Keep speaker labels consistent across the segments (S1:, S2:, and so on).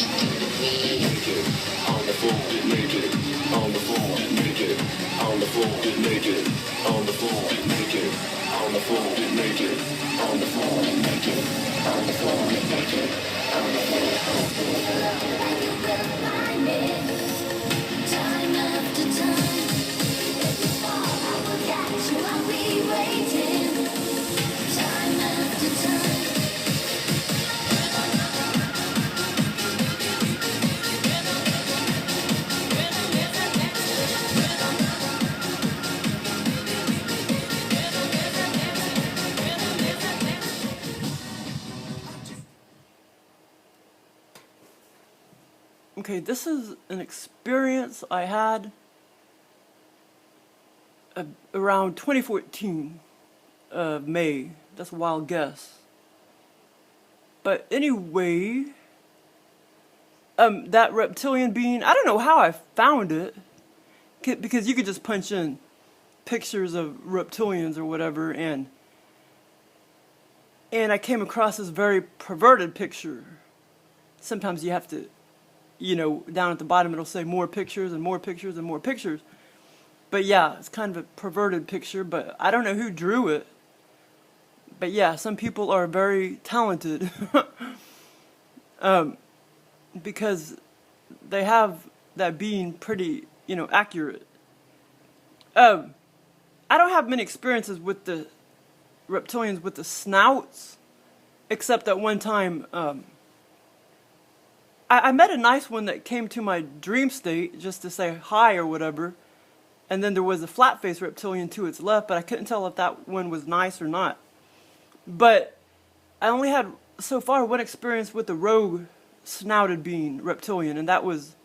S1: naked, on the floor, get naked, on the floor, get naked, on the floor, get naked, on the floor, get naked, on the floor, get naked, on the floor, get naked, on the floor, get naked, on the floor, time after time, if you fall, I will catch you, I'll be waiting, time after time.
S2: Okay, this is an experience I had around 2014, May. That's a wild guess. But anyway, that reptilian being, I don't know how I found it, because you could just punch in pictures of reptilians or whatever, and I came across this very perverted picture. Sometimes you have to, you know, down at the bottom it'll say more pictures and more pictures and more pictures. But yeah, it's kind of a perverted picture, but I don't know who drew it. But yeah, some people are very talented because they have that being pretty, you know, accurate. I don't have many experiences with the reptilians with the snouts, except that one time I met a nice one that came to my dream state just to say hi or whatever, and then there was a flat-faced reptilian to its left, but I couldn't tell if that one was nice or not. But I only had, so far, one experience with a rogue snouted being reptilian, and that was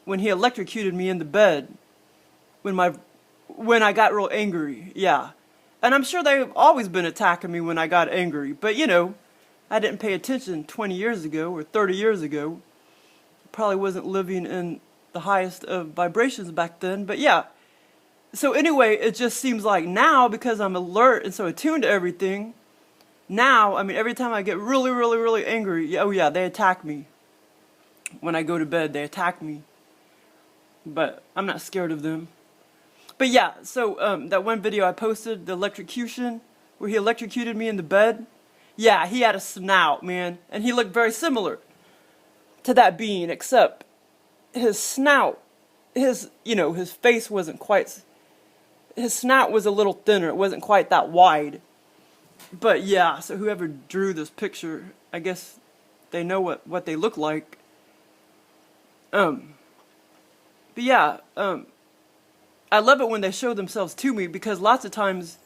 S2: when he electrocuted me in the bed when I got real angry, yeah. And I'm sure they've always been attacking me when I got angry, but you know, I didn't pay attention 20 years ago or 30 years ago. Probably wasn't living in the highest of vibrations back then, but yeah. So anyway, it just seems like now, because I'm alert and so attuned to everything, now, I mean, every time I get really, really, really angry, oh yeah, they attack me. When I go to bed, they attack me. But I'm not scared of them. But yeah, so that one video I posted, the electrocution, where he electrocuted me in the bed, yeah, he had a snout, man, and he looked very similar to that being, except his snout, his face wasn't quite, his snout was a little thinner, it wasn't quite that wide. But yeah, so whoever drew this picture, I guess they know what they look like. But yeah, I love it when they show themselves to me, because lots of times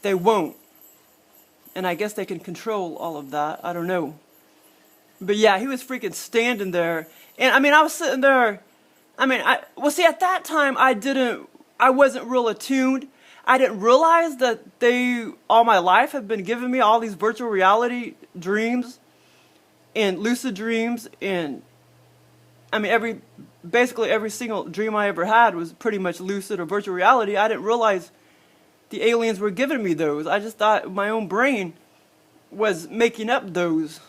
S2: they won't. And I guess they can control all of that. I don't know. But yeah, he was freaking standing there. And I mean, I was sitting there. I mean, well, see, at that time, I wasn't real attuned. I didn't realize that they, all my life, have been giving me all these virtual reality dreams and lucid dreams. And I mean, basically every single dream I ever had was pretty much lucid or virtual reality. I didn't realize the aliens were giving me those. I just thought my own brain was making up those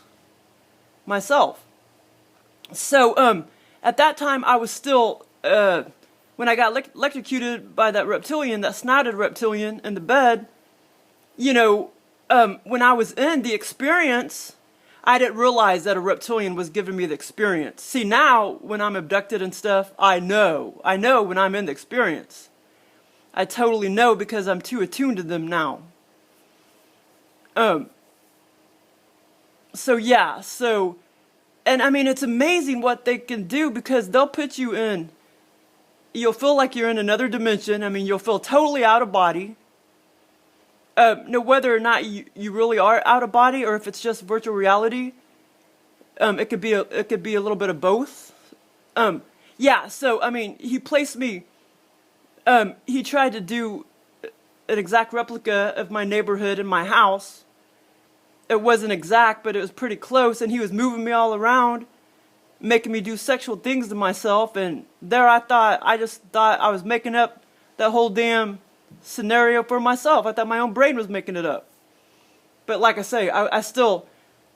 S2: myself. So at that time I was still, when I got electrocuted by that reptilian, that snouted reptilian in the bed, you know, when I was in the experience, I didn't realize that a reptilian was giving me the experience. See, now when I'm abducted and stuff, I know when I'm in the experience. I totally know, because I'm too attuned to them now. So yeah, and I mean, it's amazing what they can do, because they'll put you in, you'll feel like you're in another dimension. I mean, you'll feel totally out of body. No, whether or not you really are out of body, or if it's just virtual reality, it could be a little bit of both. Yeah, so I mean, he placed me. He tried to do an exact replica of my neighborhood in my house. It wasn't exact, but it was pretty close, and he was moving me all around, making me do sexual things to myself, and there I just thought I was making up that whole damn scenario for myself. I thought my own brain was making it up. But like I say, I still,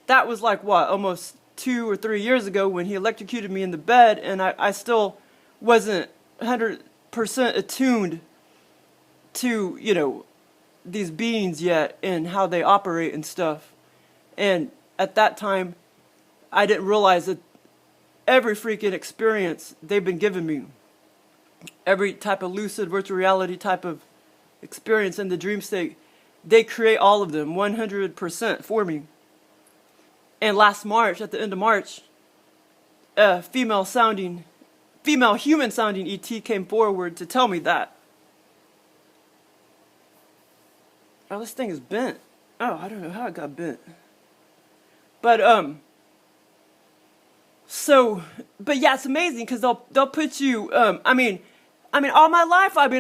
S2: that was like what, almost 2 or 3 years ago when he electrocuted me in the bed, and I still wasn't 100% attuned to, you know, these beings yet and how they operate and stuff. And at that time, I didn't realize that every freaking experience they've been giving me, every type of lucid virtual reality type of experience in the dream state, they create all of them 100% for me. And last March, at the end of March, a female human sounding ET came forward to tell me that. Oh, this thing is bent. Oh, I don't know how it got bent. But but yeah, it's amazing because they'll put you. I mean, all my life, I've,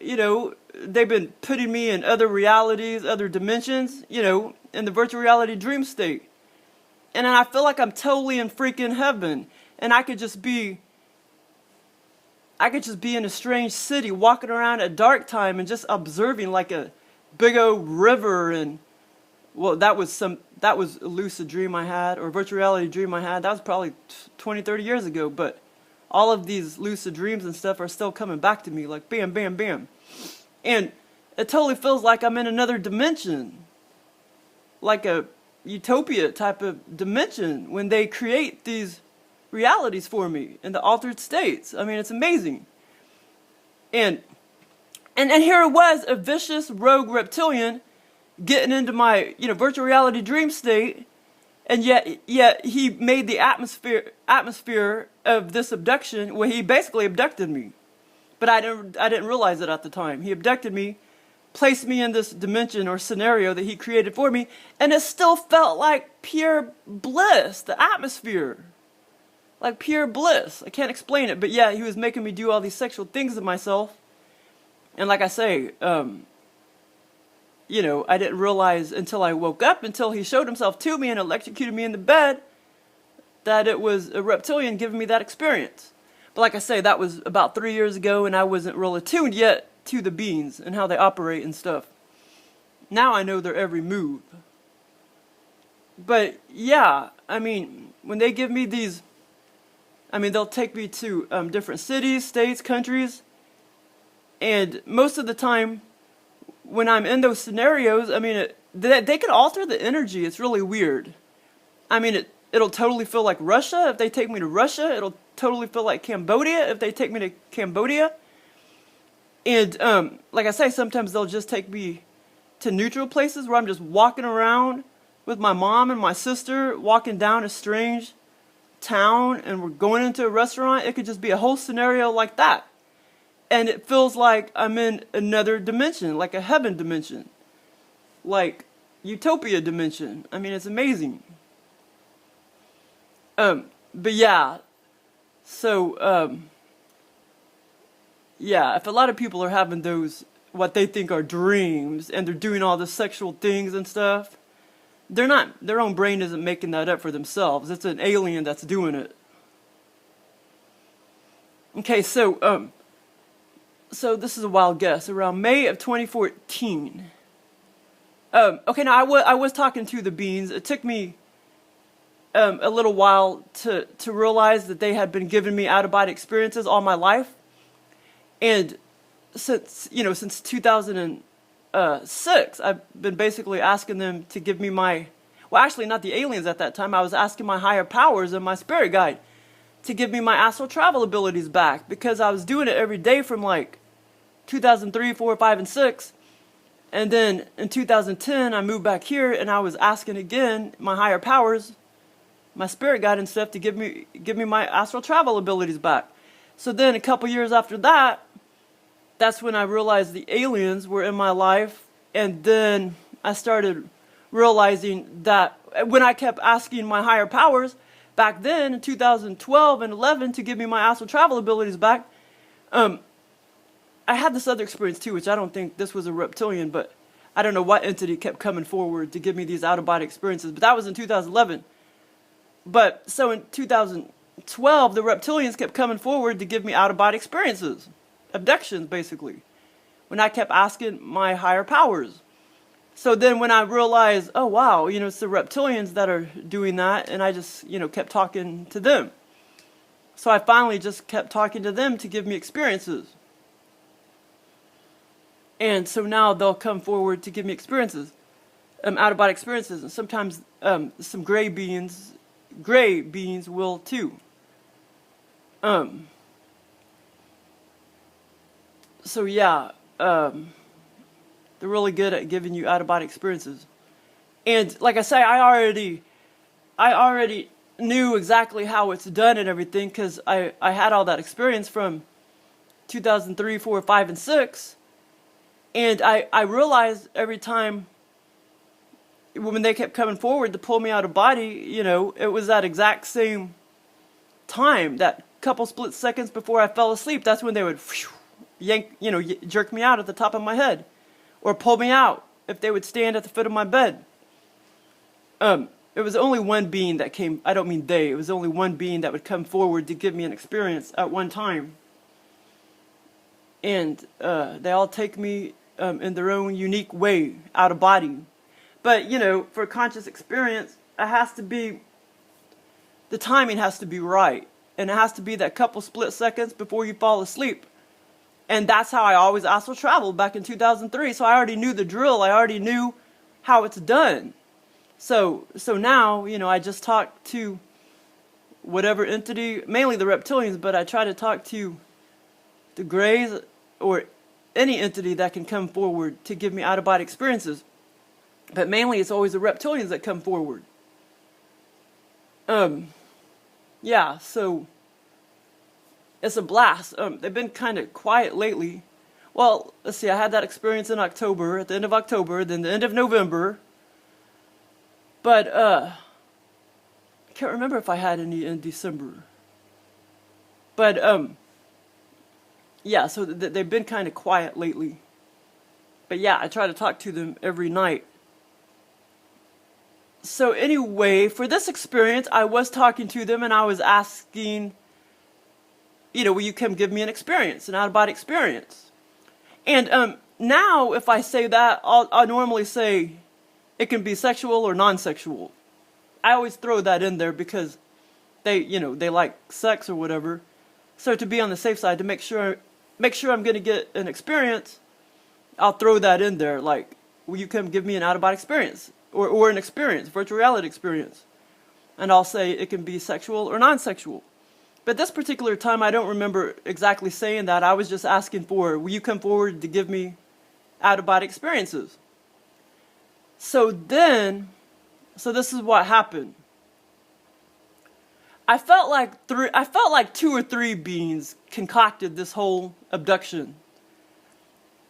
S2: you know, they've been putting me in other realities, other dimensions, you know, in the virtual reality dream state, and then I feel like I'm totally in freaking heaven, and I could just be in a strange city, walking around at dark time and just observing like a big old river. And well, that was a lucid dream I had, or virtual reality dream I had. That was probably 20, 30 years ago, but all of these lucid dreams and stuff are still coming back to me, like bam, bam, bam. And it totally feels like I'm in another dimension, like a utopia type of dimension when they create these realities for me in the altered states. I mean, it's amazing. And here it was, a vicious rogue reptilian getting into my, you know, virtual reality dream state, and yet he made the atmosphere of this abduction. Well, he basically abducted me, but I didn't realize it at the time. He abducted me, placed me in this dimension or scenario that he created for me, and it still felt like pure bliss. The atmosphere, like pure bliss. I can't explain it, but yeah, he was making me do all these sexual things to myself, and like I say, you know, I didn't realize until I woke up, until he showed himself to me and electrocuted me in the bed, that it was a reptilian giving me that experience. But like I say, that was about 3 years ago, and I wasn't real attuned yet to the beings and how they operate and stuff. Now I know their every move. But yeah, I mean, when they give me these, I mean, they'll take me to different cities, states, countries, and most of the time, when I'm in those scenarios, I mean, they can alter the energy. It's really weird. I mean, it'll totally feel like Russia if they take me to Russia. It'll totally feel like Cambodia if they take me to Cambodia. And like I say, sometimes they'll just take me to neutral places where I'm just walking around with my mom and my sister, walking down a strange town, and we're going into a restaurant. It could just be a whole scenario like that. And it feels like I'm in another dimension, like a heaven dimension, like utopia dimension. I mean, it's amazing. But yeah, so, yeah, if a lot of people are having those, what they think are dreams, and they're doing all the sexual things and stuff, they're not, their own brain isn't making that up for themselves. It's an alien that's doing it. Okay, so this is a wild guess. Around May of 2014. Okay, now I was talking to the beings. It took me a little while to realize that they had been giving me out-of-body experiences all my life. And since 2006, I've been basically asking them to give me my, well, actually not the aliens at that time. I was asking my higher powers and my spirit guide to give me my astral travel abilities back, because I was doing it every day from like 2003, 4, 5, and 6. And then in 2010, I moved back here, and I was asking again my higher powers, my spirit guide and stuff, to give me my astral travel abilities back. So then a couple years after that, that's when I realized the aliens were in my life. And then I started realizing that when I kept asking my higher powers back then in 2012 and 11 to give me my astral travel abilities back, I had this other experience too, which I don't think this was a reptilian, but I don't know what entity kept coming forward to give me these out-of-body experiences. But that was in 2011. But so in 2012, the reptilians kept coming forward to give me out-of-body experiences, abductions basically, when I kept asking my higher powers. So then when I realized, oh wow, it's the reptilians that are doing that, and I just, kept talking to them. So I finally just kept talking to them to give me experiences. And so now they'll come forward to give me experiences, out-of-body experiences, and sometimes some gray beings will too. So yeah, they're really good at giving you out-of-body experiences. And like I say, I already knew exactly how it's done and everything, because I had all that experience from 2003, 4, 5, and 6. And I realized every time when they kept coming forward to pull me out of body, it was that exact same time, that couple split seconds before I fell asleep. That's when they would yank, jerk me out at the top of my head, or pull me out if they would stand at the foot of my bed. It was only one being that came. I don't mean they. It was only one being that would come forward to give me an experience at one time. And they all take me in their own unique way out of body. But, for a conscious experience, it has to be, the timing has to be right. And it has to be that couple split seconds before you fall asleep. And that's how I always astral traveled back in 2003. So I already knew the drill. I already knew how it's done. So now, I just talk to whatever entity, mainly the reptilians, but I try to talk to the grays or any entity that can come forward to give me out-of-body experiences. But mainly it's always the reptilians that come forward. Yeah, so it's a blast. They've been kind of quiet lately. Well, let's see, I had that experience in October, at the end of October, then the end of November. But I can't remember if I had any in December. But yeah, so they've been kind of quiet lately. But yeah, I try to talk to them every night. So anyway, for this experience, I was talking to them and I was asking, will you come give me an experience, an out-of-body experience? And now, if I say that, I'll normally say it can be sexual or non-sexual. I always throw that in there because they like sex or whatever. So to be on the safe side, to make sure I'm going to get an experience, I'll throw that in there. Like, will you come give me an out-of-body experience? Or an experience, virtual reality experience. And I'll say it can be sexual or non-sexual. But this particular time, I don't remember exactly saying that. I was just asking for, will you come forward to give me out-of-body experiences? So this is what happened. I felt like 2 or 3 beings concocted this whole abduction.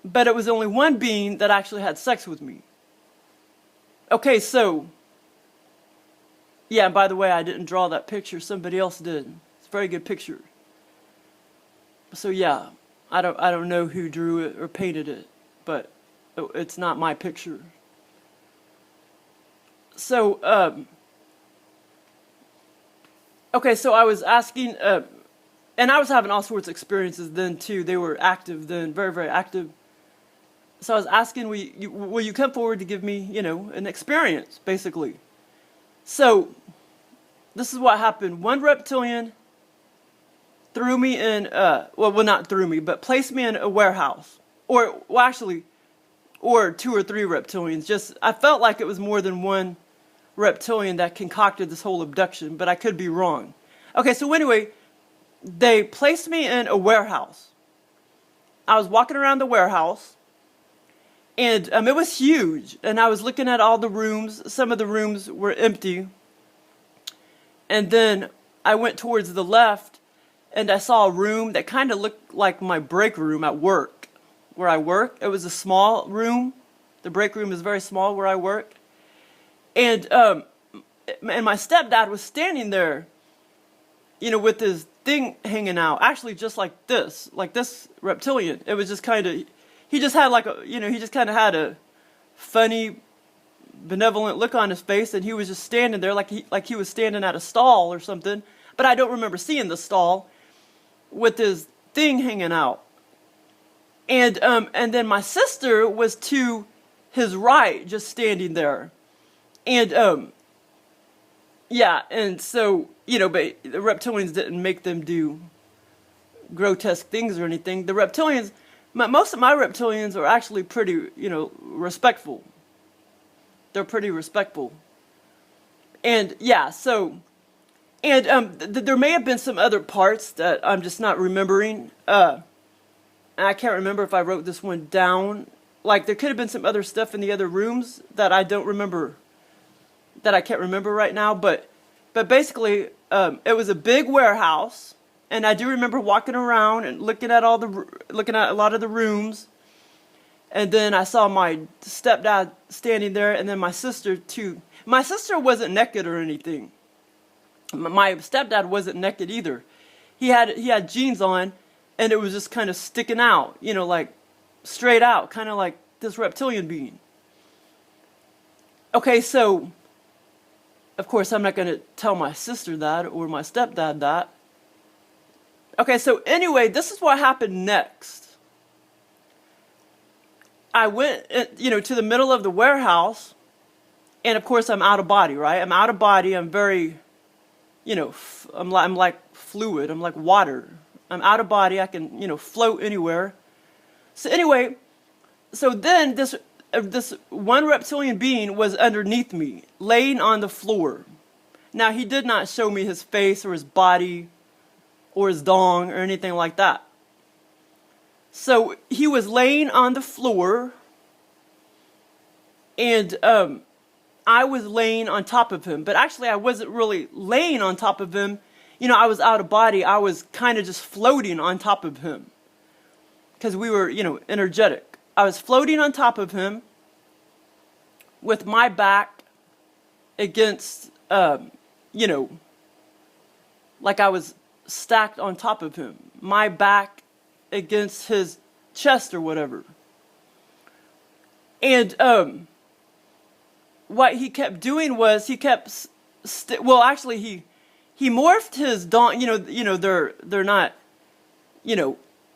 S2: But it was only one being that actually had sex with me. Okay, so, yeah, and by the way, I didn't draw that picture. Somebody else did. It's a very good picture. So yeah, I don't know who drew it or painted it, but it's not my picture. So, okay, so I was asking, and I was having all sorts of experiences then too. They were active then, very, very active. So I was asking, will you come forward to give me, an experience, basically. So, this is what happened. One reptilian threw me in, not threw me, but placed me in a warehouse. Or 2 or 3 reptilians. I felt like it was more than one reptilian that concocted this whole abduction, but I could be wrong. Okay, so anyway, they placed me in a warehouse. I was walking around the warehouse. And it was huge, and I was looking at all the rooms. Some of the rooms were empty. And then I went towards the left, and I saw a room that kind of looked like my break room at work, where I work. It was a small room. The break room is very small where I work. And my stepdad was standing there, with his thing hanging out. Actually, just like this reptilian. It was just kind of... He just had he just kind of had a funny, benevolent look on his face, and he was just standing there like he was standing at a stall or something. But I don't remember seeing the stall with his thing hanging out. And then my sister was to his right, just standing there. And, yeah, and so, but the reptilians didn't make them do grotesque things or anything. The reptilians, most of my reptilians are actually pretty, respectful. They're pretty respectful. And, yeah, so, and there may have been some other parts that I'm just not remembering. And I can't remember if I wrote this one down. Like, there could have been some other stuff in the other rooms that I don't remember, that I can't remember right now. But basically, it was a big warehouse. And I do remember walking around and looking at a lot of the rooms. And then I saw my stepdad standing there, and then my sister too. My sister wasn't naked or anything. My stepdad wasn't naked either. He had jeans on, and it was just kind of sticking out, like straight out, kind of like this reptilian being. Okay, so of course I'm not going to tell my sister that or my stepdad that. Okay, so anyway, this is what happened next. I went, to the middle of the warehouse, and of course I'm out of body, right? I'm out of body. I'm very, I'm like fluid. I'm like water. I'm out of body. I can, float anywhere. So anyway, so then this one reptilian being was underneath me, laying on the floor. Now, he did not show me his face or his body or his dong or anything like that. So he was laying on the floor, and I was laying on top of him. But actually, I wasn't really laying on top of him. I was out of body. I was kind of just floating on top of him because we were, energetic. I was floating on top of him with my back against, like I was stacked on top of him. My back against his chest or whatever. And what he kept doing was he kept actually he morphed his dong. They're not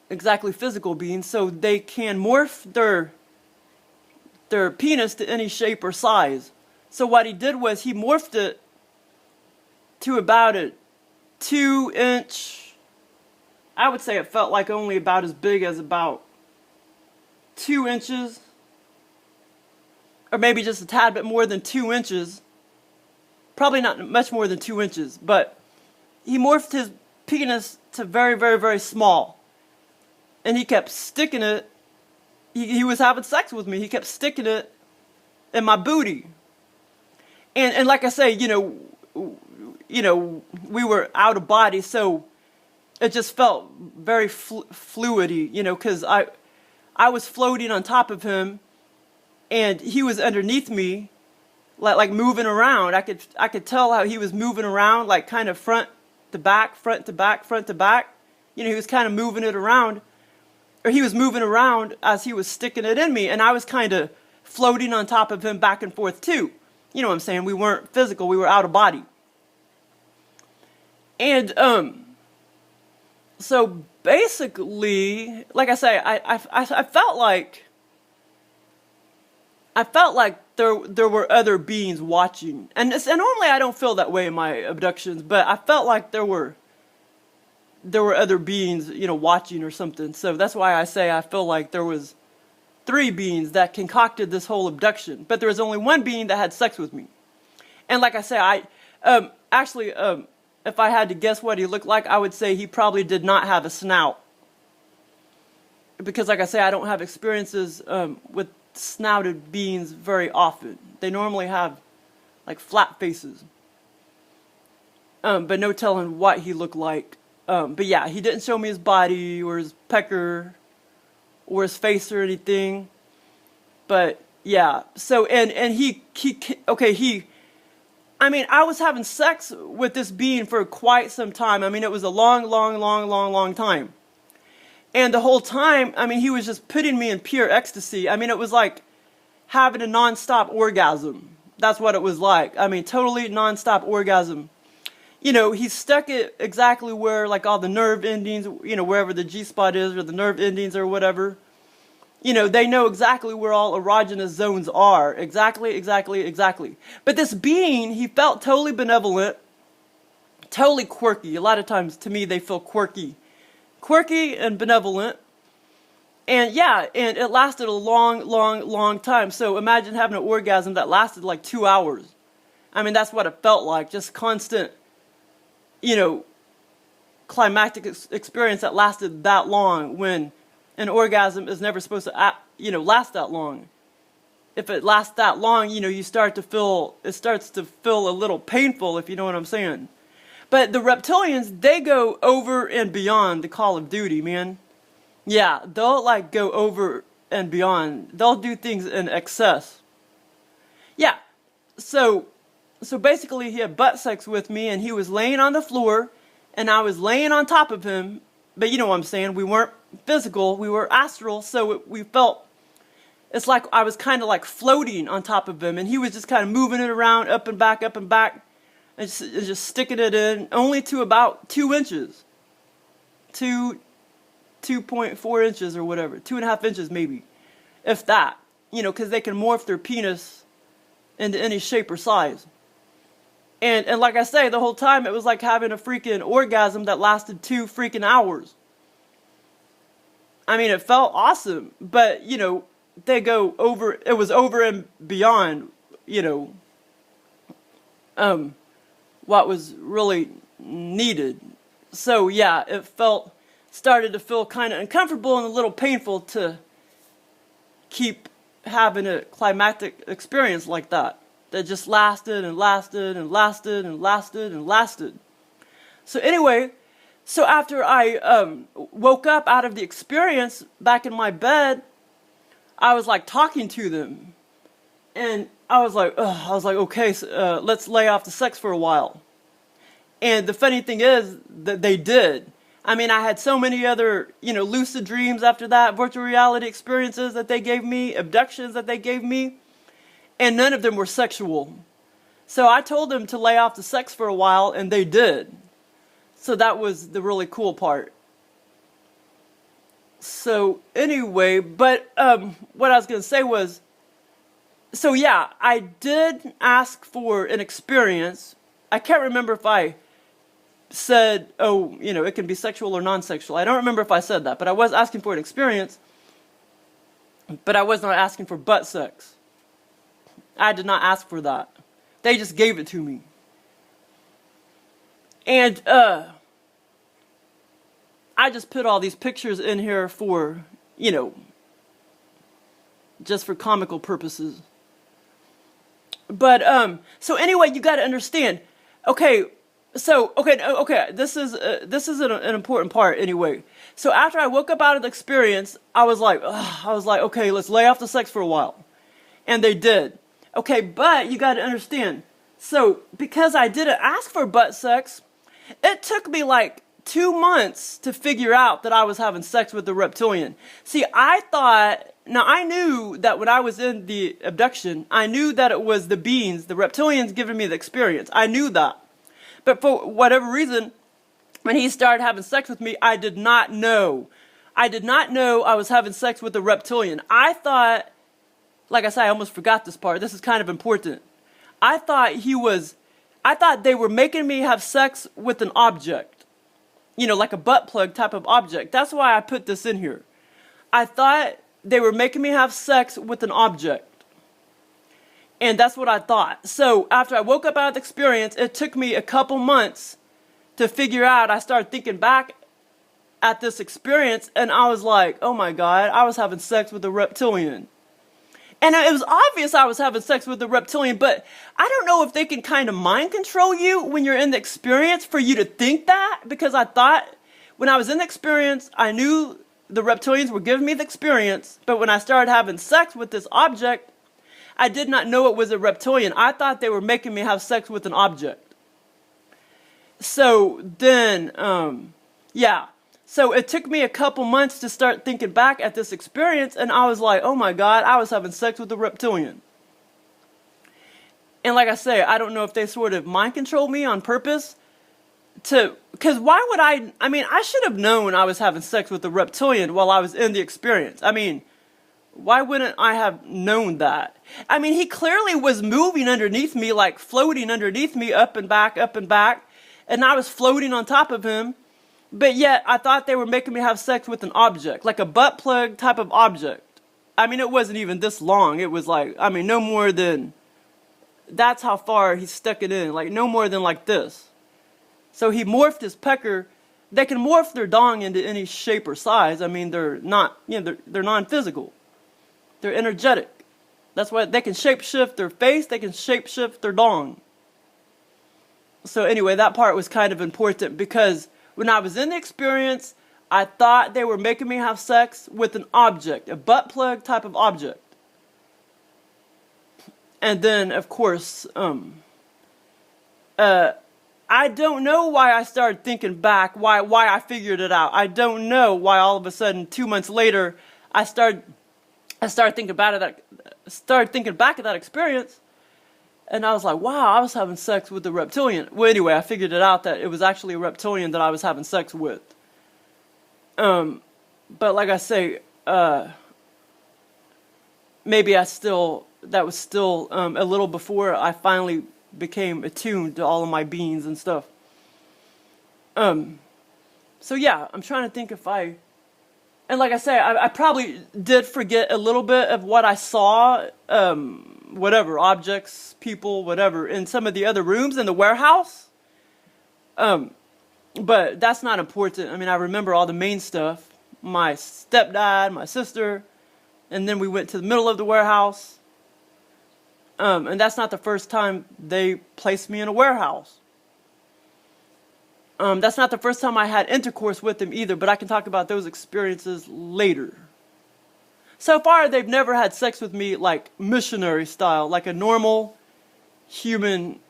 S2: exactly physical beings, so they can morph their penis to any shape or size. So what he did was he morphed it to about a 2-inch, I would say it felt like only about as big as about 2 inches, or maybe just a tad bit more than 2 inches. Probably not much more than 2 inches, but he morphed his penis to very, very, very small. And he kept sticking it. He was having sex with me. He kept sticking it in my booty. And like I say, we were out of body, so it just felt very fluidy, because I was floating on top of him, and he was underneath me, like moving around. I could tell how he was moving around, like kind of front to back, front to back, front to back. He was kind of moving it around, or he was moving around as he was sticking it in me, and I was kind of floating on top of him back and forth too. You know what I'm saying? We weren't physical, we were out of body. And so basically, like I say, I felt like there were other beings watching, and normally I don't feel that way in my abductions, but I felt like there were other beings, watching or something. So that's why I say I feel like there was 3 beings that concocted this whole abduction, but there was only one being that had sex with me. And like I say, actually, if I had to guess what he looked like, I would say he probably did not have a snout. Because like I say, I don't have experiences with snouted beings very often. They normally have like flat faces. But no telling what he looked like. But yeah, he didn't show me his body or his pecker or his face or anything. But yeah, so and I was having sex with this being for quite some time. It was a long time. And the whole time, he was just putting me in pure ecstasy. It was like having a non-stop orgasm. That's what it was like. Totally non-stop orgasm. He stuck it exactly where, like, all the nerve endings, wherever the G-spot is, or the nerve endings or whatever. You know, they know exactly where all erogenous zones are. Exactly, exactly, exactly. But this being, he felt totally benevolent, totally quirky. A lot of times, to me, they feel quirky. Quirky and benevolent. And yeah, and it lasted a long, long, long time. So imagine having an orgasm that lasted like 2 hours. I mean, that's what it felt like. Just constant, you know, climactic experience that lasted that long, when an orgasm is never supposed to, you know, last that long. If it lasts that long, you know, it starts to feel a little painful, if you know what I'm saying. But the reptilians, they go over and beyond the Call of Duty, man. Yeah, they'll like go over and beyond. They'll do things in excess. Yeah, so basically he had butt sex with me, and he was laying on the floor, and I was laying on top of him. But you know what I'm saying, we weren't physical, we were astral, so we felt, it's like I was kind of like floating on top of him, and he was just kind of moving it around, up and back, and just sticking it in, only to about 2 inches. 2.4 inches or whatever, 2.5 inches maybe, if that, you know, because they can morph their penis into any shape or size. And like I say, the whole time it was like having a freaking orgasm that lasted 2 freaking hours. I mean, it felt awesome, but you know, they go over, it was over and beyond, you know, what was really needed. So yeah, it started to feel kind of uncomfortable and a little painful to keep having a climactic experience like that just lasted and lasted and lasted and lasted and lasted. So anyway, so after I woke up out of the experience back in my bed, I was like talking to them, and I was like, okay, so, let's lay off the sex for a while. And the funny thing is that they did. I mean, I had so many other, you know, lucid dreams after that, virtual reality experiences that they gave me, abductions that they gave me, and none of them were sexual. So I told them to lay off the sex for a while, and they did. So that was the really cool part. So anyway, but what I was going to say was, so yeah, I did ask for an experience. I can't remember if I said, oh, you know, it can be sexual or non-sexual. I don't remember if I said that, but I was asking for an experience, but I was not asking for butt sex. I did not ask for that. They just gave it to me. And I just put all these pictures in here for, you know, just for comical purposes. But so anyway, you got to understand. Okay, so this is an important part anyway. So after I woke up out of the experience, I was like, okay, let's lay off the sex for a while, and they did. Okay, but you got to understand. So because I didn't ask for butt sex, it took me like 2 months to figure out that I was having sex with the reptilian. See, I knew that when I was in the abduction, I knew that it was the beings, the reptilians giving me the experience. I knew that. But for whatever reason, when he started having sex with me, I did not know. I did not know I was having sex with the reptilian. I thought, like I said, I almost forgot this part. This is kind of important. I thought they were making me have sex with an object. You know, like a butt plug type of object. That's why I put this in here. I thought they were making me have sex with an object. And that's what I thought. So after I woke up out of the experience, it took me a couple months to figure out. I started thinking back at this experience, and I was like, oh my God, I was having sex with a reptilian. And it was obvious I was having sex with a reptilian, but I don't know if they can kind of mind control you when you're in the experience for you to think that, because I thought when I was in the experience, I knew the reptilians were giving me the experience, but when I started having sex with this object, I did not know it was a reptilian. I thought they were making me have sex with an object. So then, yeah. So it took me a couple months to start thinking back at this experience, and I was like, oh my God, I was having sex with a reptilian. And like I say, I don't know if they sort of mind control me on purpose because why would I should have known I was having sex with a reptilian while I was in the experience. I mean, Why wouldn't I have known that? I mean, he clearly was moving underneath me, like floating underneath me, up and back, and I was floating on top of him. But yet, I thought they were making me have sex with an object, like a butt plug type of object. I mean, it wasn't even this long. It was like, I mean, no more than, that's how far he stuck it in, like no more than like this. So he morphed his pecker. They can morph their dong into any shape or size. I mean, they're not, they're non-physical. They're energetic. That's why they can shapeshift their face, they can shapeshift their dong. So anyway, that part was kind of important because when I was in the experience, I thought they were making me have sex with an object, a butt plug type of object. And then, of course, I don't know why I started thinking back, why I figured it out. I don't know why all of a sudden 2 months later I started thinking back at that experience, and I was like, wow, I was having sex with a reptilian. Well, anyway, I figured it out that it was actually a reptilian that I was having sex with. But like I say, maybe that was still a little before I finally became attuned to all of my beings and stuff. So yeah, I'm trying to think and like I say, I probably did forget a little bit of what I saw, whatever, objects, people, whatever, in some of the other rooms in the warehouse. But that's not important. I mean, I remember all the main stuff. My stepdad, my sister, and then we went to the middle of the warehouse. And that's not the first time they placed me in a warehouse. That's not the first time I had intercourse with them either, but I can talk about those experiences later. So far, they've never had sex with me like missionary style, like a normal human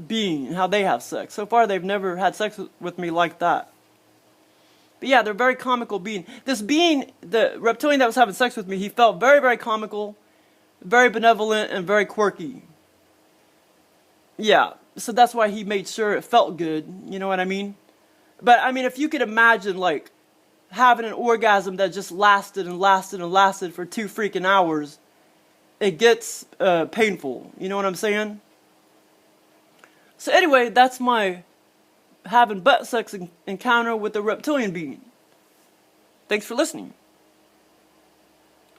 S2: being, how they have sex. So far, they've never had sex with me like that. But yeah, they're very comical being. This being, the reptilian that was having sex with me, he felt very, very comical, very benevolent, and very quirky. Yeah, so that's why he made sure it felt good, you know what I mean? But I mean, if you could imagine like having an orgasm that just lasted and lasted and lasted for 2 freaking hours, it gets painful, you know what I'm saying? So anyway, that's my having butt sex encounter with a reptilian being. Thanks for listening.